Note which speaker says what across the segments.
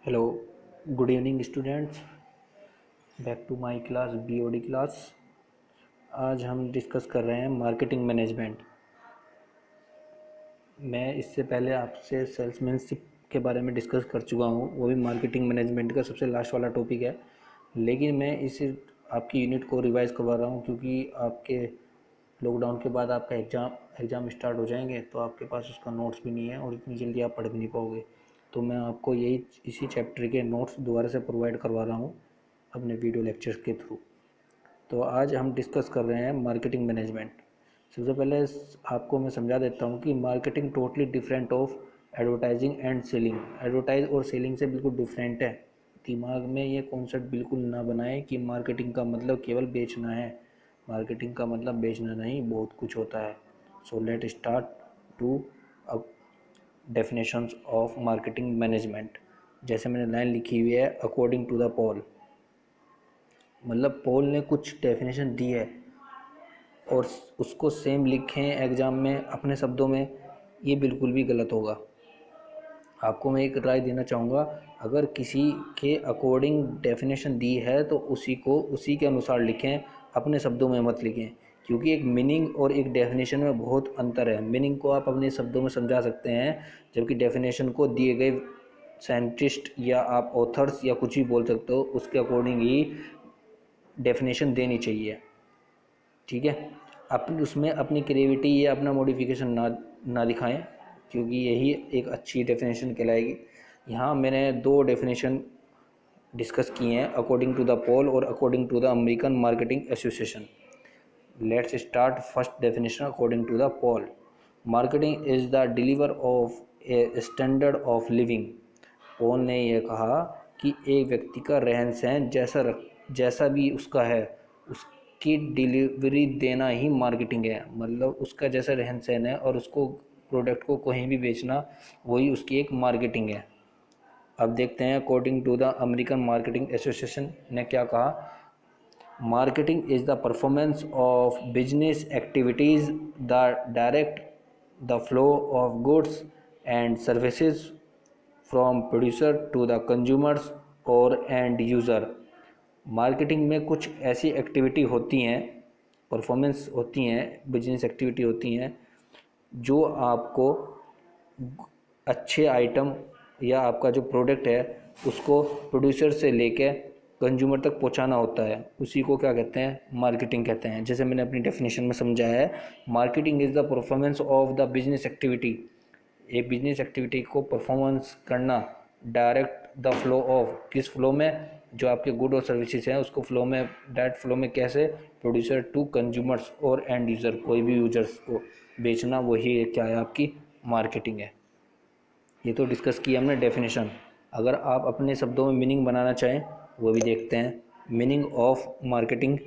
Speaker 1: Hello, good evening students. Back to my class BOD class. आज हम discuss कर रहे हैं मार्केटिंग मैनेजमेंट। मैं इससे पहले आपसे सेल्समैनशिप के बारे में डिस्कस कर चुका हूँ, वो भी मार्केटिंग मैनेजमेंट का सबसे लास्ट वाला टॉपिक है। लेकिन मैं इस आपकी यूनिट को रिवाइज़ करवा रहा हूँ क्योंकि आपके लॉकडाउन के बाद आपका एग्ज़ाम स्टार्ट हो जाएंगे, तो आपके पास उसका नोट्स भी नहीं है और इतनी जल्दी आप पढ़ भी नहीं पाओगे। तो मैं आपको इसी चैप्टर के नोट्स दोबारा से प्रोवाइड करवा रहा हूँ अपने वीडियो लेक्चर्स के थ्रू। तो आज हम डिस्कस कर रहे हैं मार्केटिंग मैनेजमेंट। सबसे पहले आपको मैं समझा देता हूँ कि marketing totally different of advertising and selling. Advertise और सेलिंग से बिल्कुल डिफरेंट है। दिमाग में ये कॉन्सेप्ट बिल्कुल ना बनाएं कि मार्केटिंग का मतलब केवल बेचना है। मार्केटिंग का मतलब बेचना नहीं, बहुत कुछ होता है। So let start to definitions of marketing management. जैसे मैंने लाइन लिखी हुई है, अकॉर्डिंग टू द पॉल। मतलब पॉल ने कुछ डेफिनेशन दी है और उसको सेम लिखें एग्ज़ाम में अपने शब्दों में, ये बिल्कुल भी गलत होगा। आपको मैं एक राय देना चाहूँगा, अगर किसी के अकॉर्डिंग डेफिनेशन दी है तो उसी के अनुसार लिखें, अपने शब्दों में मत लिखें। क्योंकि एक मीनिंग और एक डेफिनेशन में बहुत अंतर है। मीनिंग को आप अपने शब्दों में समझा सकते हैं, जबकि डेफिनेशन को दिए गए साइंटिस्ट या आप ऑथर्स या कुछ भी बोल सकते हो, उसके अकॉर्डिंग ही डेफिनेशन देनी चाहिए। ठीक है, अपनी उसमें अपनी क्रिएटिविटी या अपना मॉडिफिकेशन ना दिखाएं, क्योंकि यही एक अच्छी डेफिनेशन कहलाएगी। यहाँ मैंने दो डेफिनेशन डिस्कस किए हैं, अकॉर्डिंग टू द पोल और according to the American marketing Association. Let's start first definition according to the Paul. Marketing is the deliver of a standard of living. Paul ने यह कहा कि एक व्यक्ति का रहन सहन जैसा भी उसका है, उसकी डिलीवरी देना ही मार्केटिंग है। मतलब उसका जैसा रहन सहन है और उसको प्रोडक्ट को कहीं भी बेचना, वही उसकी एक मार्केटिंग है। अब देखते हैं according to the American marketing association ने क्या कहा। Marketing is the performance of business activities the direct the flow of goods and services from producer to the consumers और एंड यूज़र। मार्केटिंग में कुछ ऐसी एक्टिविटी होती हैं, परफॉर्मेंस होती हैं, बिजनेस एक्टिविटी होती हैं, जो आपको अच्छे आइटम या आपका जो प्रोडक्ट है उसको प्रोड्यूसर से लेके कंज्यूमर तक पहुंचाना होता है। उसी को क्या कहते हैं, मार्केटिंग कहते हैं। जैसे मैंने अपनी डेफिनेशन में समझाया है, marketing is the performance of the business activity. एक बिजनेस एक्टिविटी को परफॉर्मेंस करना, डायरेक्ट द फ्लो ऑफ, किस फ्लो में, जो आपके गुड और सर्विसेज हैं उसको फ्लो में, डायरेक्ट फ्लो में कैसे, प्रोड्यूसर टू कंज्यूमर्स और एंड यूज़र, कोई भी यूजर्स को बेचना, वही क्या है, आपकी मार्केटिंग है। ये तो डिस्कस किया हमने डेफिनेशन। अगर आप अपने शब्दों में मीनिंग बनाना चाहें, वो भी देखते हैं। मीनिंग ऑफ मार्केटिंग,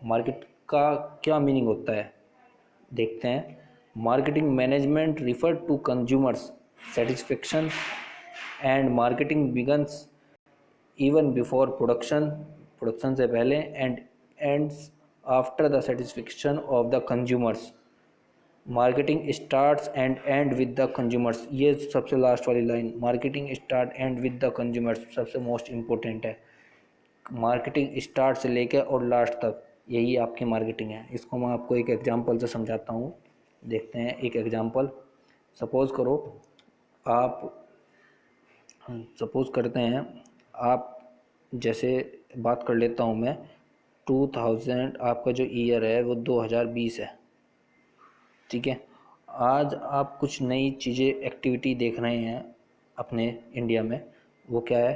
Speaker 1: मार्केट का क्या मीनिंग होता है, देखते हैं। Marketing management refer to consumers satisfaction and marketing begins even before production, production से पहले, and ends after the satisfaction of the consumers. Marketing starts and end with the consumers, ये सबसे लास्ट वाली line, marketing start and with the consumers, सबसे most important है। Marketing start से लेकर और लास्ट तक यही आपकी मार्केटिंग है। इसको मैं आपको एक एग्जांपल से समझाता हूँ, देखते हैं एक एग्जांपल। सपोज़ करो आप, सपोज़ करते हैं आप, जैसे बात कर लेता हूँ मैं, 2000, आपका जो ईयर है वो 2020 है। ठीक है, आज आप कुछ नई चीज़ें एक्टिविटी देख रहे हैं अपने इंडिया में, वो क्या है,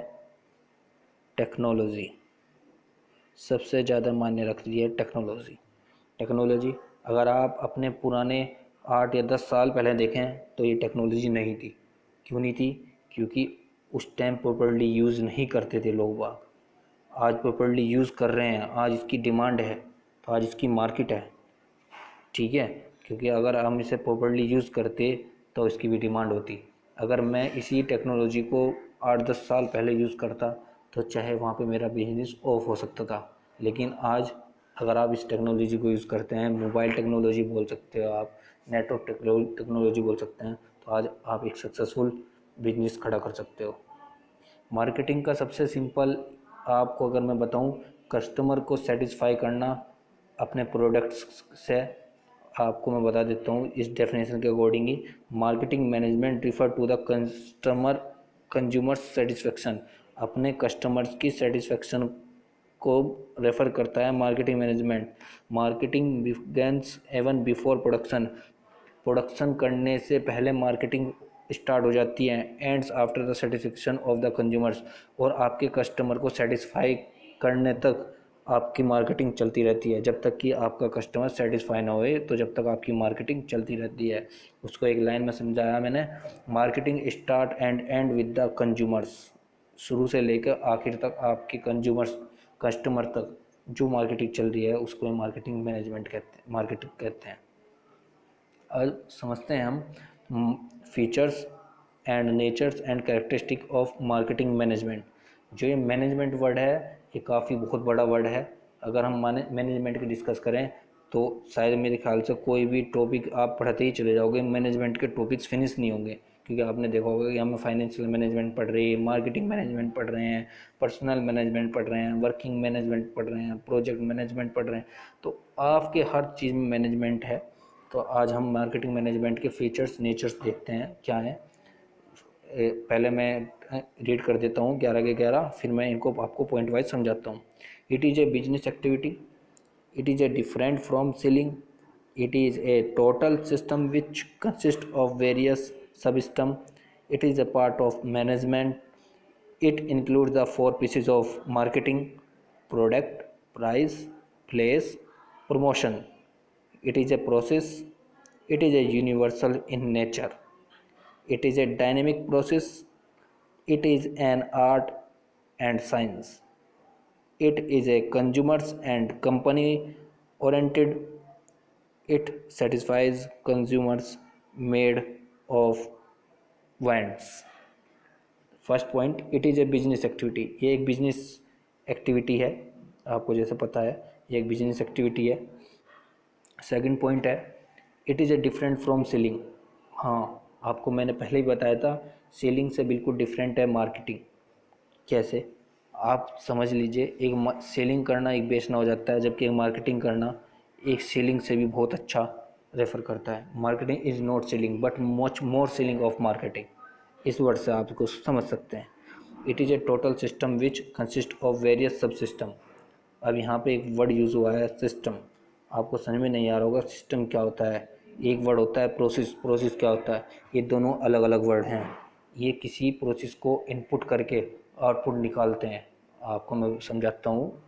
Speaker 1: टेक्नोलॉजी। सबसे ज़्यादा मायने रख रही है टेक्नोलॉजी। टेक्नोलॉजी अगर आप अपने पुराने 8 या 10 साल पहले देखें तो ये टेक्नोलॉजी नहीं थी। क्यों नहीं थी, क्योंकि उस टाइम प्रॉपर्ली यूज़ नहीं करते थे लोग बाग। आज प्रॉपर्ली यूज़ कर रहे हैं, आज इसकी डिमांड है, तो आज इसकी मार्केट है। ठीक है, क्योंकि अगर हम इसे प्रॉपर्ली यूज़ करते तो इसकी भी डिमांड होती। अगर मैं इसी टेक्नोलॉजी को 8-10 साल पहले यूज़ करता तो चाहे वहाँ पे मेरा बिजनेस ऑफ हो सकता था। लेकिन आज अगर आप इस टेक्नोलॉजी को यूज़ करते हैं, मोबाइल टेक्नोलॉजी बोल सकते हो आप, नेटवर्क टेक्नोलॉजी बोल सकते हैं, तो आज आप एक सक्सेसफुल बिजनेस खड़ा कर सकते हो। मार्केटिंग का सबसे सिंपल आपको अगर मैं बताऊं, कस्टमर को सेटिस्फाई करना अपने प्रोडक्ट्स से। आपको मैं बता देता हूँ इस डेफिनेशन के अकॉर्डिंग ही, marketing management refer to the consumer satisfaction. अपने कस्टमर्स की सेटिस्फेक्शन को रेफर करता है marketing management. Marketing begins even before production. Production करने से पहले मार्केटिंग स्टार्ट हो जाती है। Ends after the satisfaction of the consumers. और आपके कस्टमर को सेटिस्फाई करने तक आपकी मार्केटिंग चलती रहती है। जब तक कि आपका कस्टमर सेटिस्फाई ना होए तो जब तक आपकी मार्केटिंग चलती रहती है। उसको एक लाइन में समझाया मैंने, marketing start and end with the consumers. शुरू से लेकर आखिर तक आपके कंज्यूमर्स, कस्टमर तक जो मार्केटिंग चल रही है उसको मार्केटिंग मैनेजमेंट कहते हैं, मार्केटिंग कहते हैं। अब समझते हैं हम features and natures and characteristic of marketing management. जो ये मैनेजमेंट वर्ड है ये काफ़ी बहुत बड़ा वर्ड है। अगर हम मैनेजमेंट की डिस्कस करें तो शायद मेरे ख्याल से कोई भी टॉपिक आप पढ़ते ही चले जाओगे, मैनेजमेंट के टॉपिक्स फिनिश नहीं होंगे। क्योंकि आपने देखा होगा कि हम फाइनेंशियल मैनेजमेंट पढ़ रहे हैं, मार्केटिंग मैनेजमेंट पढ़ रहे हैं, पर्सनल मैनेजमेंट पढ़ रहे हैं, वर्किंग मैनेजमेंट पढ़ रहे हैं, प्रोजेक्ट मैनेजमेंट पढ़ रहे हैं। तो आपके हर चीज़ में मैनेजमेंट है। तो आज हम मार्केटिंग मैनेजमेंट के फीचर्स नेचर्स देखते हैं क्या है। पहले मैं रीड कर देता हूँ 11 के 11, फिर मैं इनको आपको पॉइंट वाइज समझाता हूँ। It is a business activity, it is a different from selling, it is a total system which consists of various subsystems. It is a part of management. It includes the four pieces of marketing: product, price, place, promotion. It is a process. It is a universal in nature. It is a dynamic process. It is an art and science. It is a consumers and company oriented. It satisfies consumers made of wants. First point, it is a business activity. ये एक business activity है, आपको जैसे पता है ये एक business activity है। सेकंड पॉइंट है, it is a different from selling. हाँ, आपको मैंने पहले ही बताया था सेलिंग से बिल्कुल डिफरेंट है मार्केटिंग। कैसे, आप समझ लीजिए, एक सेलिंग करना एक बेचना हो जाता है, जबकि एक मार्केटिंग करना एक सेलिंग से भी बहुत अच्छा रेफर करता है। Marketing is not selling but much more selling of marketing. इस वर्ड से आप इसको समझ सकते हैं। It is a total system which consist of various सब सिस्टम। अब यहाँ पे एक वर्ड यूज़ हुआ है सिस्टम, आपको समझ में नहीं आ रहा होगा सिस्टम क्या होता है। एक वर्ड होता है प्रोसेस, प्रोसेस क्या होता है। ये दोनों अलग अलग वर्ड हैं। ये किसी प्रोसेस को इनपुट करके आउटपुट निकालते हैं। आपको मैं समझाता हूँ।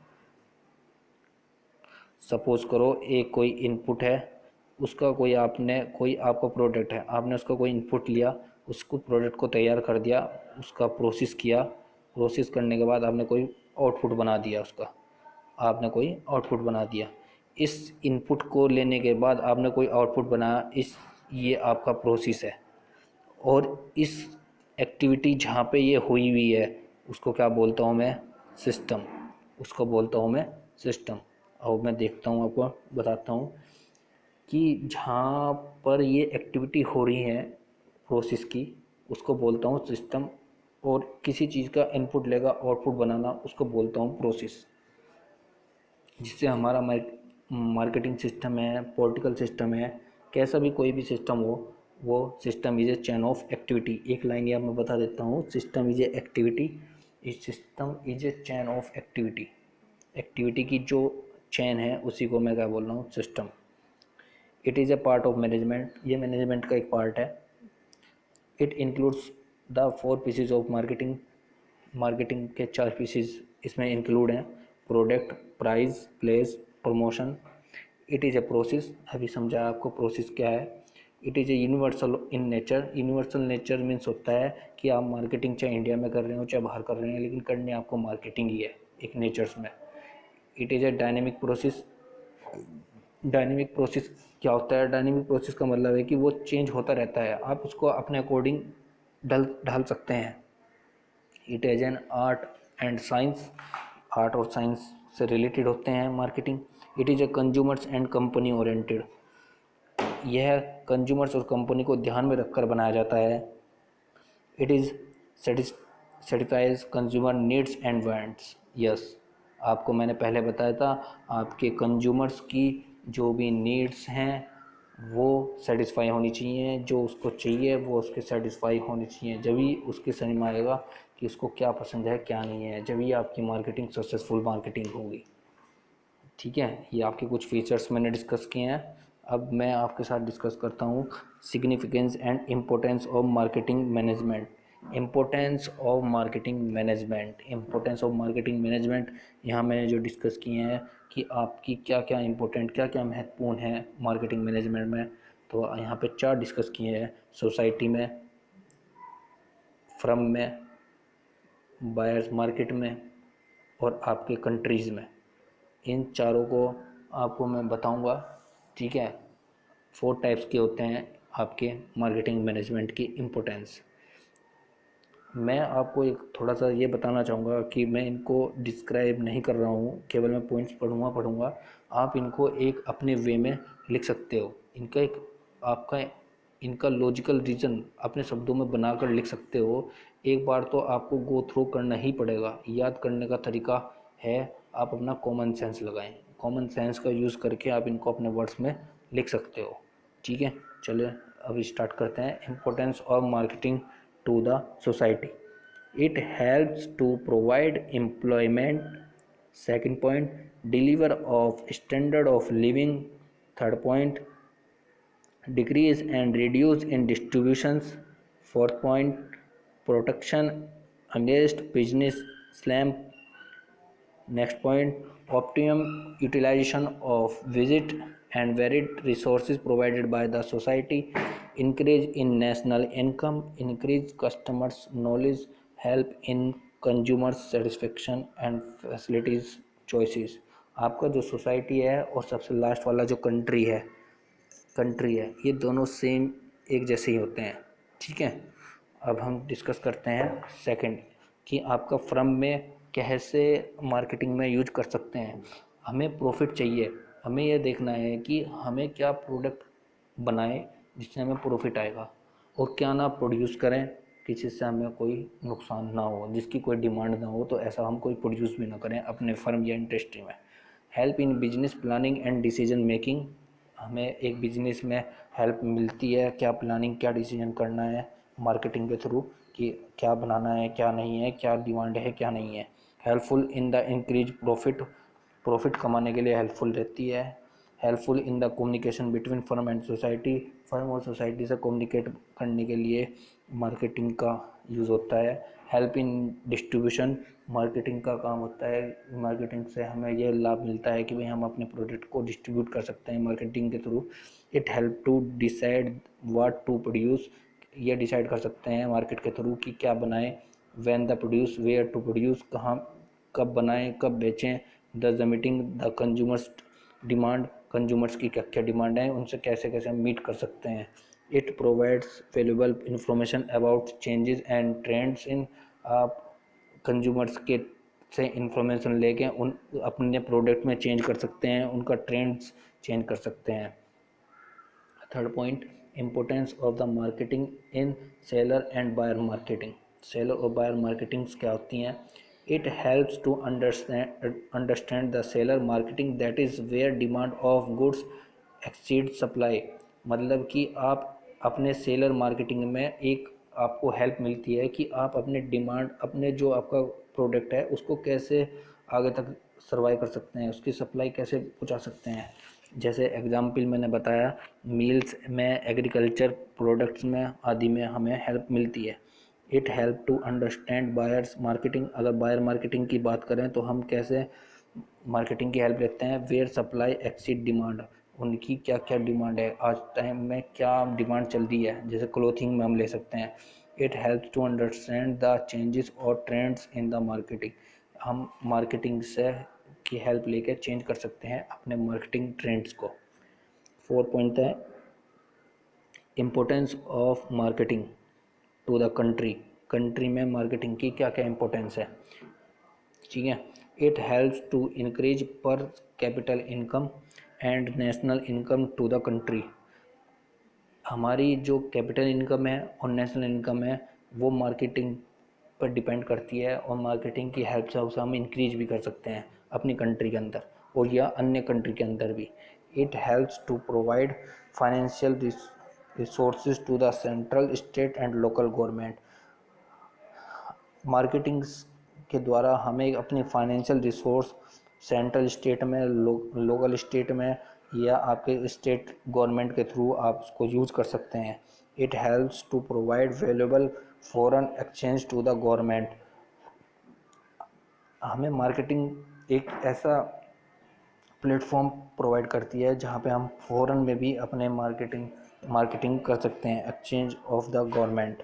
Speaker 1: सपोज़ करो एक कोई इनपुट है, उसका कोई आपका प्रोडक्ट है, आपने उसका कोई इनपुट लिया, उसको प्रोडक्ट को तैयार कर दिया, उसका प्रोसेस किया, प्रोसेस करने के बाद आपने कोई आउटपुट बना दिया, इस इनपुट को लेने के बाद आपने कोई आउटपुट बनाया, ये आपका प्रोसेस है। और इस एक्टिविटी जहाँ पे ये हुई हुई है उसको क्या बोलता हूँ मैं, सिस्टम। और मैं देखता हूँ, आपको बताता हूँ कि जहाँ पर ये एक्टिविटी हो रही है प्रोसेस की, उसको बोलता हूँ सिस्टम। और किसी चीज़ का इनपुट लेगा आउटपुट बनाना, उसको बोलता हूँ प्रोसेस। जिससे हमारा मार्केटिंग सिस्टम है, पॉलिटिकल सिस्टम है, कैसा भी कोई भी सिस्टम हो, वो system is a chain of activity. एक लाइन ये मैं बता देता हूँ, system is a activity, system is a chain of activity. Activity की जो चैन है उसी को मैं क्या बोल रहा हूँ, system. It is a part of management, ये मैनेजमेंट का एक पार्ट है। It includes the four pieces of marketing, marketing के 4 पीसेज इसमें इंक्लूड हैं: product, price, place, promotion. It is a process, अभी समझा आपको प्रोसेस क्या है। It is a universal in nature, universal nature means होता है कि आप मार्केटिंग चाहे इंडिया में कर रहे हो चाहे बाहर कर रहे हैं, लेकिन करनी आपको मार्केटिंग ही है एक नेचर्स में। It is a dynamic process, dynamic process क्या होता है, डायनेमिक प्रोसेस का मतलब है कि वो चेंज होता रहता है, आप उसको अपने अकॉर्डिंग ढाल सकते हैं। It is an art and science, art और साइंस से रिलेटेड होते हैं marketing. It is a consumers and company oriented, यह कंज्यूमर्स और कंपनी को ध्यान में रखकर बनाया जाता है। It is satisfies consumer needs and wants. Yes, आपको मैंने पहले बताया था, आपके कंज्यूमर्स की जो भी नीड्स हैं वो सेटिस्फाई होनी चाहिए, जो उसको चाहिए वो उसके सेटिस्फाई होनी चाहिए, जब ही उसके समझ में आएगा कि उसको क्या पसंद है क्या नहीं है, जब ही आपकी मार्केटिंग सक्सेसफुल मार्केटिंग होगी। ठीक है, ये आपके कुछ फीचर्स मैंने डिस्कस किए हैं। अब मैं आपके साथ डिस्कस करता हूँ significance and importance of marketing management. Importance of marketing management, importance of marketing management यहाँ मैंने जो डिस्कस किए हैं कि आपकी क्या क्या इम्पोर्टेंट, क्या क्या महत्वपूर्ण है मार्केटिंग मैनेजमेंट में। तो यहाँ पे 4 डिस्कस किए हैं, सोसाइटी में, फर्म में, बायर्स मार्केट में और आपके कंट्रीज़ में। इन चारों को आपको मैं बताऊंगा। ठीक है, 4 टाइप्स के होते हैं आपके मार्केटिंग मैनेजमेंट की इम्पोर्टेंस। मैं आपको एक थोड़ा सा ये बताना चाहूँगा कि मैं इनको डिस्क्राइब नहीं कर रहा हूँ, केवल मैं पॉइंट्स पढ़ूँगा। आप इनको एक अपने वे में लिख सकते हो, इनका एक आपका इनका लॉजिकल रीज़न अपने शब्दों में बनाकर लिख सकते हो। एक बार तो आपको गो थ्रू करना ही पड़ेगा। याद करने का तरीका है, आप अपना कॉमन सेंस लगाएं, कॉमन सेंस का यूज़ करके आप इनको अपने वर्ड्स में लिख सकते हो। ठीक है, चलिए अब स्टार्ट करते हैं। Importance of marketing to the society. It helps to provide employment. Second point, deliver of standard of living. Third point, decrease and reduce in distributions. Fourth point, protection against business slump. Next point, optimum utilization of visit and varied resources provided by the society, increase in national income, increase customers' knowledge, help in consumer satisfaction and facilities choices। आपका जो society है और सबसे last वाला जो country है, ये दोनों सेम एक जैसे ही होते हैं। ठीक है, अब हम डिस्कस करते हैं सेकंड कि आपका फर्म में कैसे मार्केटिंग में यूज कर सकते हैं। हमें प्रॉफिट चाहिए, हमें यह देखना है कि हमें क्या प्रोडक्ट बनाए जिससे हमें प्रॉफिट आएगा, और क्या ना प्रोड्यूस करें कि जिससे हमें कोई नुकसान ना हो, जिसकी कोई डिमांड ना हो, तो ऐसा हम कोई प्रोड्यूस भी ना करें अपने फर्म या इंडस्ट्री में। Help in business planning and decision making, हमें एक बिजनेस में हेल्प मिलती है, क्या प्लानिंग क्या डिसीजन करना है मार्केटिंग के थ्रू, कि क्या बनाना है क्या नहीं है, क्या डिमांड है क्या नहीं है। Helpful in the increase profit कमाने के लिए हेल्पफुल रहती है। Helpful in the communication between firm and society, firm और सोसाइटी से कम्युनिकेट करने के लिए मार्केटिंग का यूज़ होता है। हेल्प इन डिस्ट्रीब्यूशन, मार्केटिंग का काम होता है, मार्केटिंग से हमें यह लाभ मिलता है कि भाई हम अपने प्रोडक्ट को डिस्ट्रीब्यूट कर सकते हैं मार्केटिंग के through. It help to decide what to produce, ये डिसाइड कर सकते हैं मार्केट के थ्रू कि क्या बनाएं। When the produce, where to produce, कहाँ कब बनाएं कब बेचें। The meeting the consumers demand, consumers की क्या क्या डिमांड है, उनसे कैसे कैसे हम मीट कर सकते हैं। It provides valuable information about changes and trends in, आप कंज्यूमर्स के से इंफॉर्मेशन लेके उन अपने प्रोडक्ट में चेंज कर सकते हैं, उनका ट्रेंड्स चेंज कर सकते हैं। Third point, importance of the marketing in seller and buyer marketing. Seller और बायर मार्केटिंग्स क्या होती हैं? It helps to understand the seller marketing, that is where demand of goods exceed supply. मतलब कि आप अपने सेलर मार्केटिंग में एक आपको हेल्प मिलती है कि आप अपने डिमांड, अपने जो आपका प्रोडक्ट है उसको कैसे आगे तक सर्वाइव कर सकते हैं, उसकी सप्लाई कैसे पहुंचा सकते हैं। जैसे एग्जाम्पल मैंने बताया, मील्स में, एग्रीकल्चर प्रोडक्ट्स में आदि में हमें हेल्प मिलती है। It help to understand buyers marketing, अगर बायर मार्केटिंग की बात करें तो हम कैसे मार्केटिंग की हेल्प लेते हैं। वेयर सप्लाई एक्सीड डिमांड, उनकी क्या क्या डिमांड है, आज टाइम में क्या डिमांड चल रही है, जैसे क्लोथिंग में हम ले सकते हैं। It helps to understand the changes और ट्रेंड्स इन द मार्केटिंग, हम मार्केटिंग से की हेल्प लेकर चेंज कर सकते हैं अपने मार्केटिंग ट्रेंड्स को। 4 पॉइंट है importance of marketing to the country में मार्केटिंग की क्या क्या इम्पोर्टेंस है। ठीक है, it helps to increase per capital income and national income to the country. हमारी जो कैपिटल इनकम है और नेशनल इनकम है वो मार्केटिंग पर डिपेंड करती है, और मार्केटिंग की हेल्प से उसे हम इंक्रीज भी कर सकते हैं अपनी कंट्री के अंदर और या अन्य कंट्री के अंदर भी। It helps to provide financial resources to the central, state and local government. Marketing के द्वारा हमें अपने फाइनेंशियल रिसोर्स सेंट्रल स्टेट में, लोकल स्टेट में या आपके स्टेट गवर्नमेंट के थ्रू आप उसको यूज़ कर सकते हैं। It helps to provide valuable foreign exchange to the government. हमें मार्केटिंग एक ऐसा प्लेटफॉर्म प्रोवाइड करती है जहाँ पे हम फ़ॉरेन में भी अपने मार्केटिंग कर सकते हैं, exchange of the government.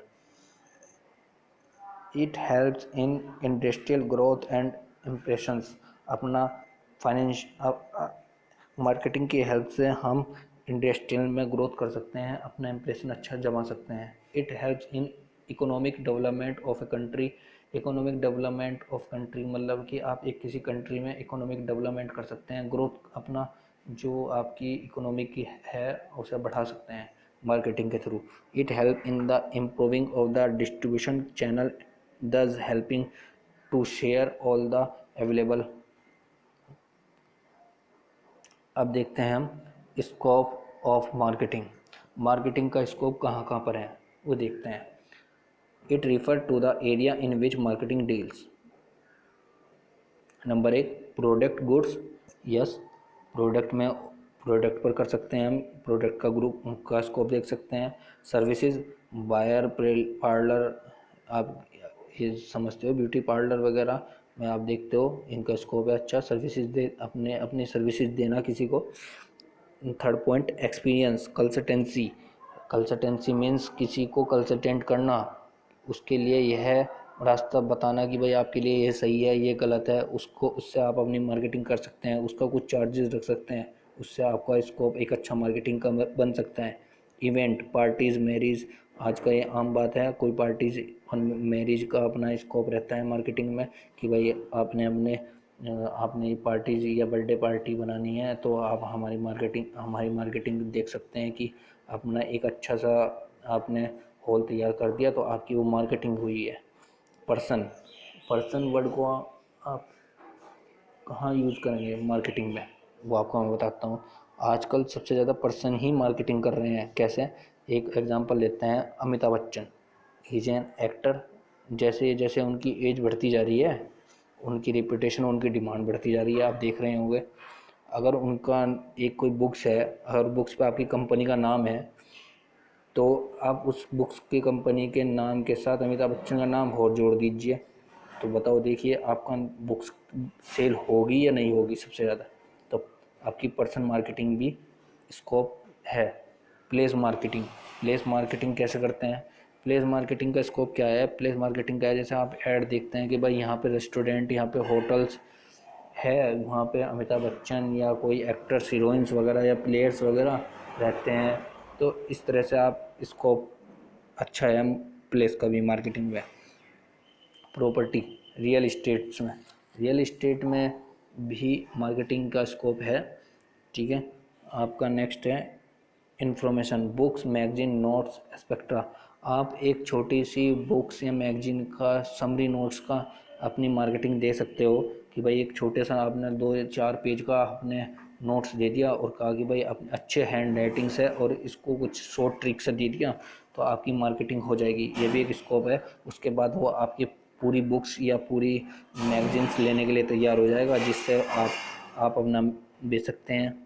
Speaker 1: It helps in industrial growth and impressions. अपना फाइनेंश मार्केटिंग की हेल्प से हम इंडस्ट्रियल में ग्रोथ कर सकते हैं, अपना इम्प्रेशन अच्छा जमा सकते हैं। It helps in economic development of a country. Economic development of country मतलब कि आप एक किसी कंट्री में इकोनॉमिक डेवलपमेंट कर सकते हैं, ग्रोथ अपना जो आपकी इकोनॉमी की है उसे बढ़ा सकते हैं मार्केटिंग के through. It help in the improving of the distribution channel, thus helping to share all the available। अब देखते हैं हम स्कोप ऑफ मार्केटिंग। मार्केटिंग का स्कोप कहाँ कहाँ पर है वो देखते हैं। It refer to the area in which marketing deals. Number 1 product goods. Yes, product में प्रोडक्ट पर कर सकते हैं हम, प्रोडक्ट का ग्रुप का स्कोप देख सकते हैं। सर्विसेज, बायर, पार्लर, आप ये समझते हो ब्यूटी पार्लर वगैरह में आप देखते हो इनका स्कोप है अच्छा, सर्विसेज दे अपनी सर्विसेज देना किसी को। Third point experience, consultancy. Consultancy means किसी को कंसल्टेंट करना, उसके लिए यह रास्ता बताना कि भाई आपके लिए ये सही है ये गलत है, उसको उससे आप अपनी मार्केटिंग कर सकते हैं, उसका कुछ चार्जेस रख सकते हैं, उससे आपका स्कोप एक अच्छा मार्केटिंग का बन सकता है। इवेंट, पार्टीज़, मैरिज, आज का ये आम बात है, कोई पार्टीज और मैरिज का अपना स्कोप रहता है मार्केटिंग में कि भाई आपने पार्टीज या बर्थडे पार्टी बनानी है तो आप हमारी मार्केटिंग देख सकते हैं कि अपना एक अच्छा सा आपने हॉल तैयार कर दिया तो आपकी वो मार्केटिंग हुई है। पर्सन, पर्सन वर्ड को आप कहाँ यूज़ करेंगे मार्केटिंग में, वो आपको मैं बताता हूँ। आजकल सबसे ज़्यादा पर्सन ही मार्केटिंग कर रहे हैं। कैसे? एक एग्जांपल लेते हैं, Amitabh Bachchan, he is an actor. जैसे जैसे उनकी एज बढ़ती जा रही है उनकी रेपुटेशन, उनकी डिमांड बढ़ती जा रही है, आप देख रहे होंगे। अगर उनका एक कोई बुक्स है, अगर बुक्स पे आपकी कंपनी का नाम है तो आप उस बुक्स की कंपनी के नाम के साथ अमिताभ बच्चन का नाम और जोड़ दीजिए, तो बताओ देखिए आपका बुक्स सेल होगी या नहीं होगी सबसे ज़्यादा। तो आपकी पर्सन मार्केटिंग भी स्कोप है। प्लेस मार्केटिंग, प्लेस मार्केटिंग कैसे करते हैं? प्लेस मार्केटिंग का स्कोप क्या है? प्लेस मार्केटिंग का है जैसे आप ऐड देखते हैं कि भाई यहाँ पे रेस्टोरेंट, यहाँ पे होटल्स है, वहाँ पे अमिताभ बच्चन या कोई एक्टर्स, हीरोइंस वगैरह या प्लेयर्स वगैरह रहते हैं, तो इस तरह से आप स्कोप अच्छा है प्लेस का भी मार्केटिंग में। प्रॉपर्टी, रियल इस्टेट्स में, रियल इस्टेट में भी मार्केटिंग का स्कोप है। ठीक है, आपका नेक्स्ट है information, books, magazine, notes etcetera. आप एक छोटी सी बुक्स या मैगजीन का समरी नोट्स का अपनी मार्केटिंग दे सकते हो कि भाई एक छोटे सा आपने 2 या 4 पेज का आपने नोट्स दे दिया और कहा कि भाई अच्छे हैंड राइटिंग से और इसको कुछ शॉर्ट ट्रिक से दे दिया तो आपकी मार्केटिंग हो जाएगी, ये भी एक स्कोप है। उसके बाद वो आपकी पूरी बुक्स या पूरी मैगजीन्स लेने के लिए तैयार हो जाएगा, जिससे आप अपना बेच सकते हैं,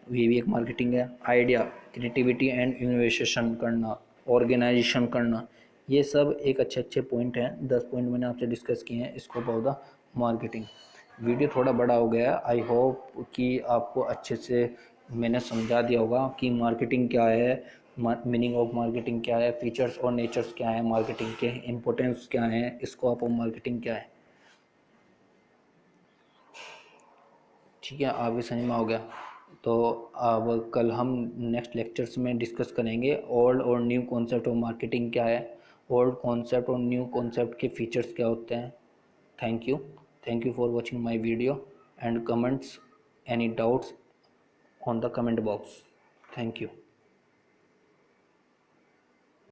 Speaker 1: ये भी एक मार्केटिंग है। आइडिया, क्रिएटिविटी एंड इनोवेशन करना, ऑर्गेनाइजेशन करना, ये सब एक अच्छे अच्छे पॉइंट हैं। 10 पॉइंट मैंने आपसे डिस्कस किए हैं scope of the marketing. Video थोड़ा बड़ा हो गया है, आई होप कि आपको अच्छे से मैंने समझा दिया होगा कि मार्केटिंग क्या है, मीनिंग ऑफ मार्केटिंग क्या है, फीचर्स और नेचर्स क्या है मार्केटिंग के, इम्पोर्टेंस क्या है, स्कोप ऑफ मार्केटिंग क्या है। ठीक है, आपकी समझ में हो गया। तो अब कल हम नेक्स्ट लेक्चर्स में डिस्कस करेंगे ओल्ड और न्यू कॉन्सेप्ट ऑफ मार्केटिंग क्या है, ओल्ड कॉन्सेप्ट और न्यू कॉन्सेप्ट के फीचर्स क्या होते हैं। Thank you for watching my video and comments any doubts on the comment box. Thank you.